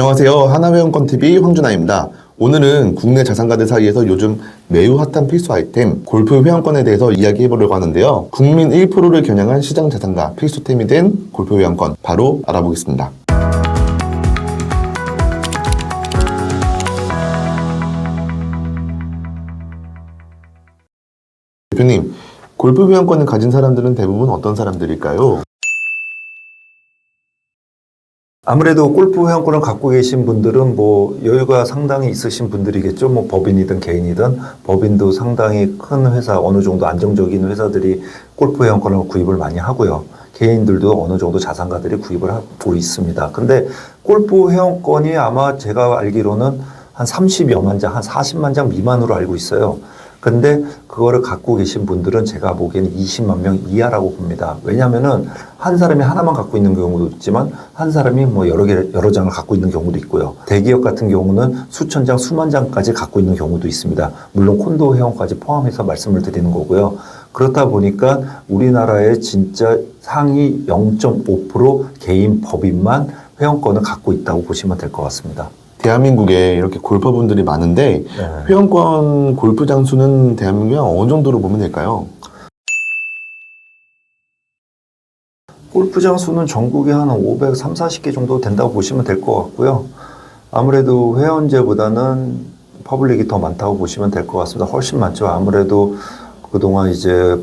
안녕하세요. 하나회원권TV 황준하입니다. 오늘은 국내 자산가들 사이에서 요즘 매우 핫한 필수 아이템 골프 회원권에 대해서 이야기해보려고 하는데요. 국민 1%를 겨냥한 시장 자산가 필수템이 된 골프 회원권 바로 알아보겠습니다. 대표님, 골프 회원권을 가진 사람들은 대부분 어떤 사람들일까요? 아무래도 골프 회원권을 갖고 계신 분들은 여유가 상당히 있으신 분들이겠죠. 법인이든 개인이든. 법인도 상당히 큰 회사, 어느 정도 안정적인 회사들이 골프 회원권을 구입을 많이 하고요. 개인들도 어느 정도 자산가들이 구입을 하고 있습니다. 근데 골프 회원권이 아마 제가 알기로는 한 30여만 장, 한 40만 장 미만으로 알고 있어요. 근데 그거를 갖고 계신 분들은 제가 보기에는 20만 명 이하라고 봅니다. 왜냐면은 한 사람이 하나만 갖고 있는 경우도 있지만 한 사람이 여러 장을 갖고 있는 경우도 있고요. 대기업 같은 경우는 수천 장, 수만 장까지 갖고 있는 경우도 있습니다. 물론 콘도 회원까지 포함해서 말씀을 드리는 거고요. 그렇다 보니까 우리나라의 진짜 상위 0.5% 개인 법인만 회원권을 갖고 있다고 보시면 될 것 같습니다. 대한민국에 이렇게 골퍼분들이 많은데 회원권 골프장 수는 대한민국에 어느 정도로 보면 될까요? 골프장 수는 전국에 한 530, 40개 정도 된다고 보시면 될 것 같고요. 아무래도 회원제보다는 퍼블릭이 더 많다고 보시면 될 것 같습니다. 훨씬 많죠. 아무래도 그동안 이제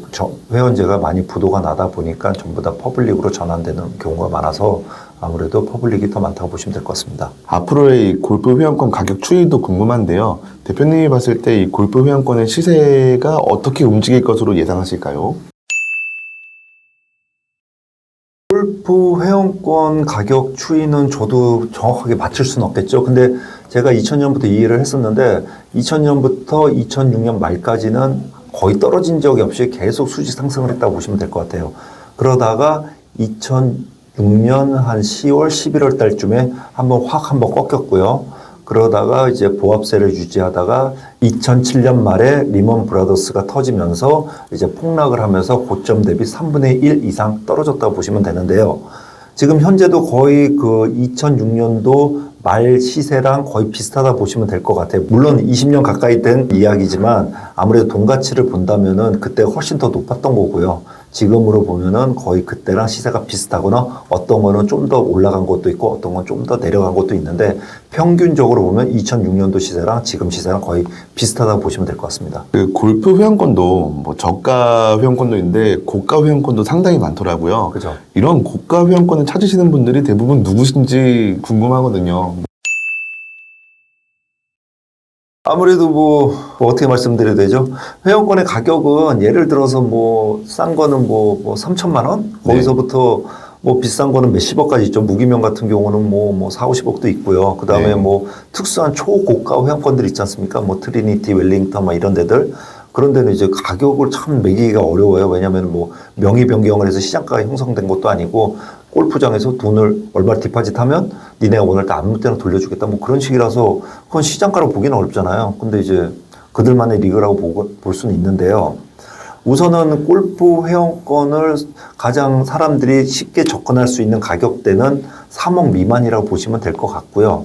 회원제가 많이 부도가 나다 보니까 전부 다 퍼블릭으로 전환되는 경우가 많아서 아무래도 퍼블릭이 더 많다고 보시면 될 것 같습니다. 앞으로의 골프 회원권 가격 추이도 궁금한데요. 대표님이 봤을 때 이 골프 회원권의 시세가 어떻게 움직일 것으로 예상하실까요? 골프 회원권 가격 추이는 저도 정확하게 맞출 수는 없겠죠. 근데 제가 2000년부터 이 일을 했었는데 2000년부터 2006년 말까지는 거의 떨어진 적이 없이 계속 수직 상승을 했다고 보시면 될 것 같아요. 그러다가 2006년 한 10월, 11월 달쯤에 한번 꺾였고요. 그러다가 이제 보합세를 유지하다가 2007년 말에 리먼 브라더스가 터지면서 이제 폭락을 하면서 고점 대비 3분의 1 이상 떨어졌다고 보시면 되는데요. 지금 현재도 거의 그 2006년도 말 시세랑 거의 비슷하다 보시면 될 것 같아요. 물론 20년 가까이 된 이야기지만 아무래도 돈 가치를 본다면은 그때 훨씬 더 높았던 거고요. 지금으로 보면은 거의 그때랑 시세가 비슷하거나 어떤 거는 좀 더 올라간 것도 있고 어떤 건 좀 더 내려간 것도 있는데 평균적으로 보면 2006년도 시세랑 지금 시세랑 거의 비슷하다고 보시면 될 것 같습니다. 그 골프 회원권도 저가 회원권도 있는데 고가 회원권도 상당히 많더라고요. 그죠? 이런 고가 회원권을 찾으시는 분들이 대부분 누구신지 궁금하거든요. 아무래도 어떻게 말씀드려야 되죠? 회원권의 가격은 예를 들어서 싼 거는 3천만 원? 거기서부터 비싼 거는 몇십억까지 있죠. 무기명 같은 경우는 4, 50억도 있고요. 그 다음에 특수한 초고가 회원권들 있지 않습니까? 트리니티, 웰링턴 이런 데들. 그런 데는 이제 가격을 참 매기기가 어려워요. 왜냐면 명의 변경을 해서 시장가가 형성된 것도 아니고 골프장에서 돈을 얼마 디파짓 하면 니네가 원할 때 아무 때나 돌려주겠다. 그런 식이라서 그건 시장가로 보기는 어렵잖아요. 근데 이제 그들만의 리그라고 볼 수는 있는데요. 우선은 골프 회원권을 가장 사람들이 쉽게 접근할 수 있는 가격대는 3억 미만이라고 보시면 될 것 같고요.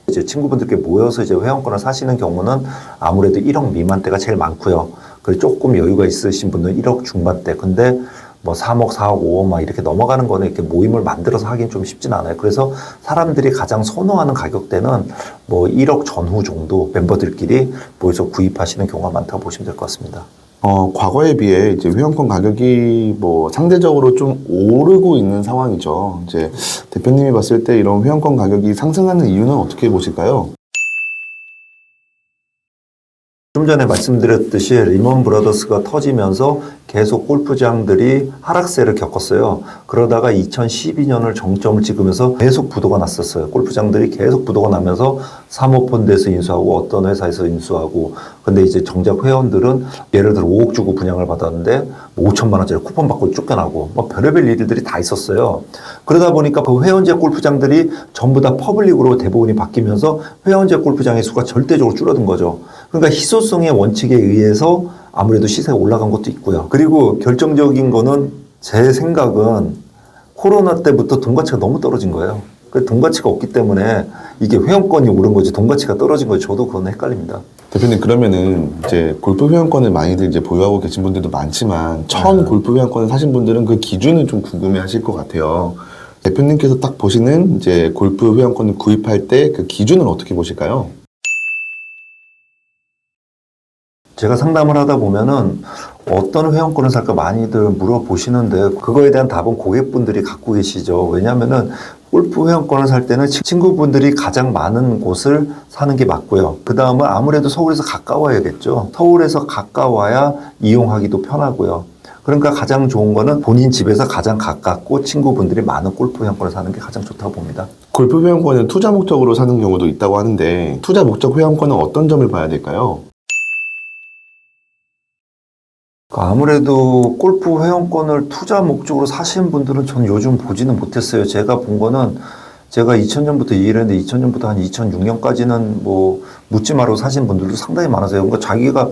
이제 친구분들께 모여서 이제 회원권을 사시는 경우는 아무래도 1억 미만대가 제일 많고요. 그리고 조금 여유가 있으신 분들은 1억 중반대. 근데 3억, 4억, 5억 이렇게 넘어가는 거는 이렇게 모임을 만들어서 하긴 좀 쉽진 않아요. 그래서 사람들이 가장 선호하는 가격대는 1억 전후 정도 멤버들끼리 모여서 구입하시는 경우가 많다고 보시면 될 것 같습니다. 과거에 비해 이제 회원권 가격이 상대적으로 좀 오르고 있는 상황이죠. 이제 대표님이 봤을 때 이런 회원권 가격이 상승하는 이유는 어떻게 보실까요? 좀 전에 말씀드렸듯이 리먼 브라더스가 터지면서 계속 골프장들이 하락세를 겪었어요. 그러다가 2012년을 정점을 찍으면서 계속 부도가 났었어요. 골프장들이 계속 부도가 나면서 사모펀드에서 인수하고 어떤 회사에서 인수하고. 근데 이제 정작 회원들은 예를 들어 5억 주고 분양을 받았는데 5천만 원짜리 쿠폰 받고 쫓겨나고 별의별 일들이 다 있었어요. 그러다 보니까 그 회원제 골프장들이 전부 다 퍼블릭으로 대부분이 바뀌면서 회원제 골프장의 수가 절대적으로 줄어든 거죠. 그러니까 희소성의 원칙에 의해서 아무래도 시세가 올라간 것도 있고요. 그리고 결정적인 거는 제 생각은 코로나 때부터 돈 가치가 너무 떨어진 거예요. 그 돈 가치가 없기 때문에 이게 회원권이 오른 거지 돈 가치가 떨어진 거지 저도 그건 헷갈립니다. 대표님, 그러면은 이제 골프 회원권을 많이들 이제 보유하고 계신 분들도 많지만 처음 골프 회원권을 사신 분들은 그 기준을 좀 궁금해 하실 것 같아요. 대표님께서 딱 보시는 이제 골프 회원권을 구입할 때 그 기준은 어떻게 보실까요? 제가 상담을 하다 보면은 어떤 회원권을 살까 많이들 물어보시는데 그거에 대한 답은 고객분들이 갖고 계시죠. 왜냐면은 골프 회원권을 살 때는 친구분들이 가장 많은 곳을 사는 게 맞고요. 그 다음은 아무래도 서울에서 가까워야겠죠. 서울에서 가까워야 이용하기도 편하고요. 그러니까 가장 좋은 거는 본인 집에서 가장 가깝고 친구분들이 많은 골프 회원권을 사는 게 가장 좋다고 봅니다. 골프 회원권은 투자 목적으로 사는 경우도 있다고 하는데 투자 목적 회원권은 어떤 점을 봐야 될까요? 아무래도 골프 회원권을 투자 목적으로 사시는 분들은 전 요즘 보지는 못했어요. 제가 본 거는 제가 2000년부터 이 일을 했는데 2000년부터 한 2006년까지는 뭐 묻지 말고 사신 분들도 상당히 많아서요. 그러니까 자기가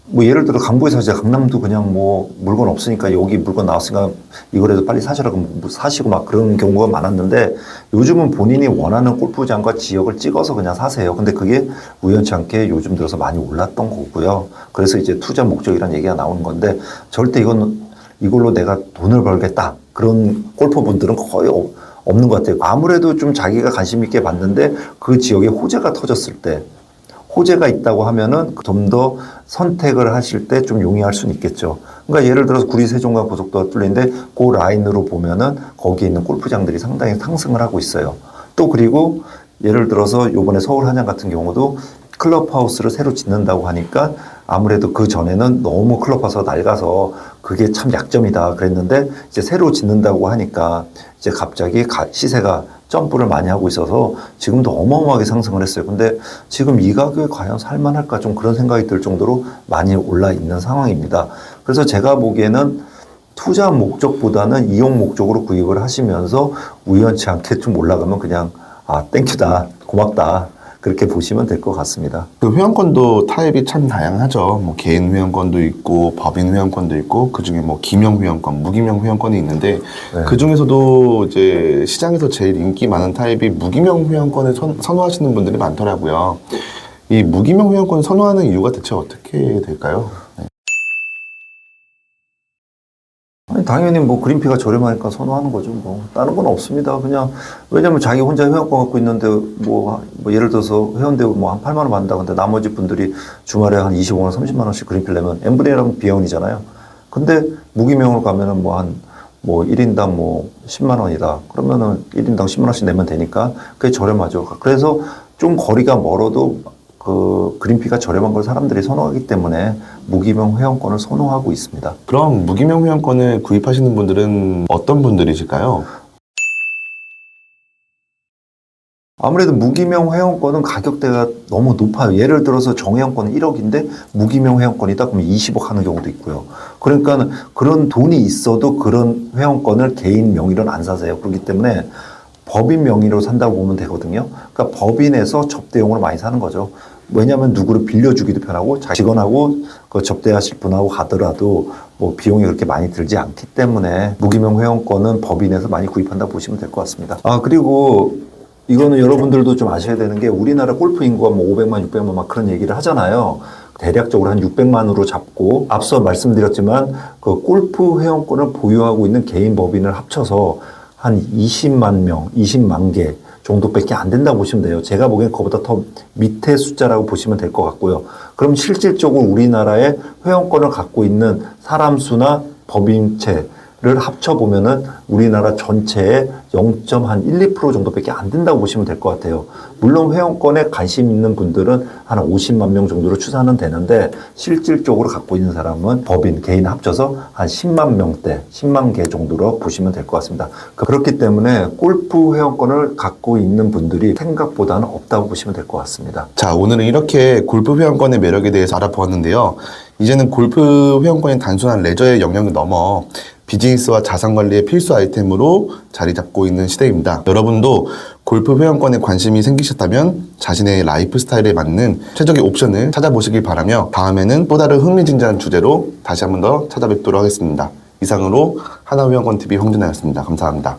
뭐 예를 들어 강북에 사시자 강남도 그냥 뭐 물건 없으니까 여기 물건 나왔으니까 이거라도 빨리 사시라고 뭐 사시고 막 그런 경우가 많았는데 요즘은 본인이 원하는 골프장과 지역을 찍어서 그냥 사세요. 근데 그게 우연치 않게 요즘 들어서 많이 올랐던 거고요. 그래서 이제 투자 목적이라는 얘기가 나오는 건데 절대 이걸로 내가 돈을 벌겠다. 그런 골퍼분들은 거의 없는 것 같아요. 아무래도 좀 자기가 관심 있게 봤는데 그 지역에 호재가 터졌을 때 호재가 있다고 하면은 좀 더 선택을 하실 때 좀 용이할 수는 있겠죠. 그러니까 예를 들어서 구리 세종과 고속도로가 뚫리는데 그 라인으로 보면은 거기에 있는 골프장들이 상당히 상승을 하고 있어요. 또 그리고 예를 들어서 요번에 서울 한양 같은 경우도 클럽하우스를 새로 짓는다고 하니까 아무래도 그 전에는 너무 클럽하우스가 낡아서 그게 참 약점이다 그랬는데 이제 새로 짓는다고 하니까 이제 갑자기 시세가 점프를 많이 하고 있어서 지금도 어마어마하게 상승을 했어요. 근데 지금 이 가격에 과연 살만할까 좀 그런 생각이 들 정도로 많이 올라 있는 상황입니다. 그래서 제가 보기에는 투자 목적보다는 이용 목적으로 구입을 하시면서 우연치 않게 좀 올라가면 그냥 땡큐다 고맙다 그렇게 보시면 될 것 같습니다. 그 회원권도 타입이 참 다양하죠. 뭐 개인 회원권도 있고 법인 회원권도 있고 그 중에 뭐 기명 회원권, 무기명 회원권이 있는데 네. 그 중에서도 이제 시장에서 제일 인기 많은 타입이 무기명 회원권을 선호하시는 분들이 많더라고요. 이 무기명 회원권을 선호하는 이유가 대체 어떻게 될까요? 네. 아니, 당연히 뭐 그린피가 저렴하니까 선호하는 거죠. 뭐 다른 건 없습니다. 그냥 왜냐면 자기 혼자 회원권 갖고 있는데 뭐 예를 들어서 회원대우 뭐 한 8만 원 받는다. 근데 나머지 분들이 주말에 한 25만 원, 30만 원씩 그린피를 내면 n분의 1하면 비원이잖아요. 근데 무기명으로 가면은 뭐 1인당 뭐 10만 원이다. 그러면은 1인당 10만 원씩 내면 되니까 그게 저렴하죠. 그래서 좀 거리가 멀어도 그 그린피가 저렴한 걸 사람들이 선호하기 때문에 무기명 회원권을 선호하고 있습니다. 그럼 무기명 회원권을 구입하시는 분들은 어떤 분들이실까요? 아무래도 무기명 회원권은 가격대가 너무 높아요. 예를 들어서 정회원권은 1억인데 무기명 회원권이다 그러면 20억 하는 경우도 있고요. 그러니까 그런 돈이 있어도 그런 회원권을 개인 명의로는 안 사세요. 그렇기 때문에 법인 명의로 산다고 보면 되거든요. 그러니까 법인에서 접대용으로 많이 사는 거죠. 왜냐하면 누구를 빌려주기도 편하고 직원하고 그 접대하실 분하고 가더라도 뭐 비용이 그렇게 많이 들지 않기 때문에 무기명 회원권은 법인에서 많이 구입한다고 보시면 될 것 같습니다. 그리고 이거는 여러분들도 좀 아셔야 되는 게 우리나라 골프 인구가 뭐 500만, 600만 막 그런 얘기를 하잖아요. 대략적으로 한 600만으로 잡고 앞서 말씀드렸지만 그 골프 회원권을 보유하고 있는 개인 법인을 합쳐서 한 20만 명, 20만 개 정도밖에 안 된다고 보시면 돼요. 제가 보기엔 그거보다 더 밑에 숫자라고 보시면 될 것 같고요. 그럼 실질적으로 우리나라의 회원권을 갖고 있는 사람 수나 법인체를 합쳐보면은 우리나라 전체의 0.1, 2% 정도밖에 안 된다고 보시면 될 것 같아요. 물론 회원권에 관심 있는 분들은 한 50만 명 정도로 추산은 되는데 실질적으로 갖고 있는 사람은 법인, 개인 합쳐서 한 10만 명대, 10만 개 정도로 보시면 될 것 같습니다. 그렇기 때문에 골프 회원권을 갖고 있는 분들이 생각보다는 없다고 보시면 될 것 같습니다. 자, 오늘은 이렇게 골프 회원권의 매력에 대해서 알아보았는데요. 이제는 골프 회원권이 단순한 레저의 영역을 넘어 비즈니스와 자산 관리의 필수 아이템으로 자리 잡고 있는 시대입니다. 여러분도 골프 회원권에 관심이 생기셨다면 자신의 라이프 스타일에 맞는 최적의 옵션을 찾아보시길 바라며 다음에는 또 다른 흥미진진한 주제로 다시 한 번 더 찾아뵙도록 하겠습니다. 이상으로 하나회원권TV 홍준하였습니다. 감사합니다.